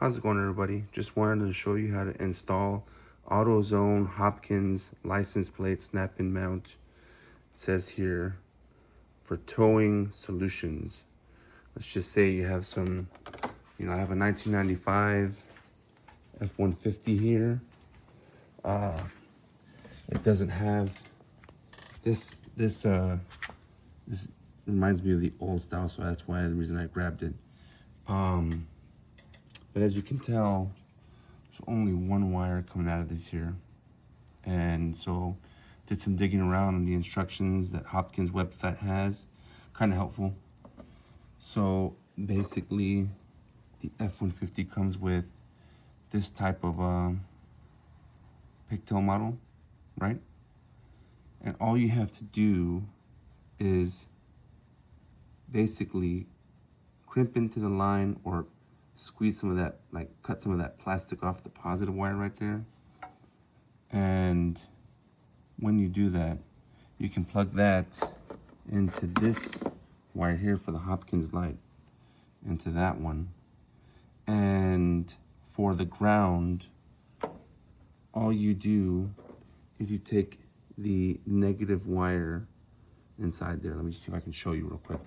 How's it going, everybody? Just wanted to show you how to install AutoZone Hopkins license plate snap-in mount. It says here for towing solutions. Let's just say you have some, I have a 1995 F-150 here. It doesn't have this reminds me of the old style, so that's why the reason I grabbed it. But as you can tell, there's only one wire coming out of this here. And so did some digging around on the instructions that Hopkins website has, kind of helpful. So basically the F-150 comes with this type of pigtail model, right? And all you have to do is basically crimp into the line or squeeze some of that, like cut some of that plastic off the positive wire right there. And when you do that, you can plug that into this wire here for the Hopkins light, into that one. And for the ground, all you do is you take the negative wire inside there. Let me see if I can show you real quick.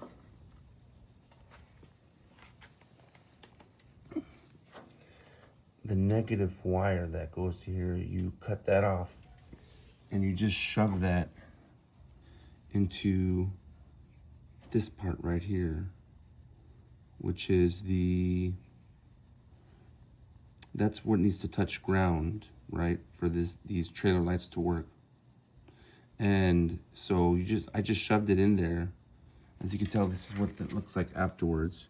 The negative wire that goes here, you cut that off and you just shove that into this part right here, which is that's what needs to touch ground, right, for these trailer lights to work. And so I just shoved it in there. As you can tell, this is what it looks like afterwards,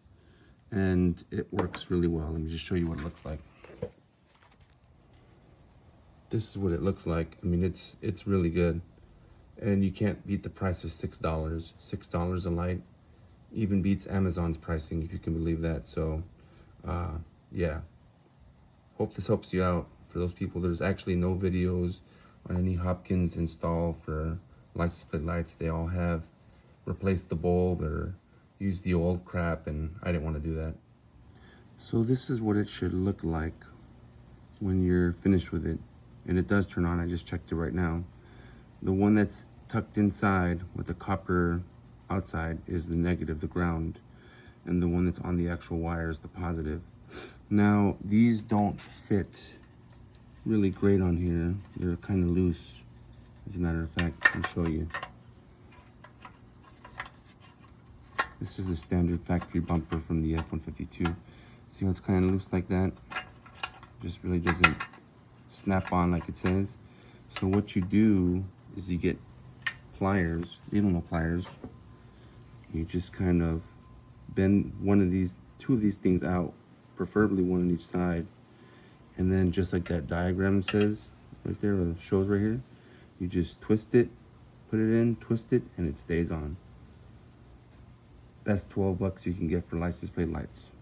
and it works really well. Let me just show you what it looks like. This is what it looks like. I mean, it's really good, and you can't beat the price of $6. $6 a light even beats Amazon's pricing, if you can believe that. So yeah, hope this helps you out. For those people, there's actually no videos on any Hopkins install for license plate lights. They all have replaced the bulb or used the old crap, and I didn't want to do that. So this is what it should look like when you're finished with it. And it does turn on. I just checked it right now. The one that's tucked inside with the copper outside is the negative, the ground. And the one that's on the actual wire is the positive. Now, these don't fit really great on here. They're kind of loose. As a matter of fact, I'll show you. This is a standard factory bumper from the F-152. See how it's kind of loose like that? Just really doesn't snap on like it says. So what you do is you get pliers, needle pliers. You just kind of bend two of these things out, preferably one on each side. And then just like that diagram says right there, or shows right here, you just twist it, put it in, twist it, and it stays on. Best $12 you can get for license plate lights.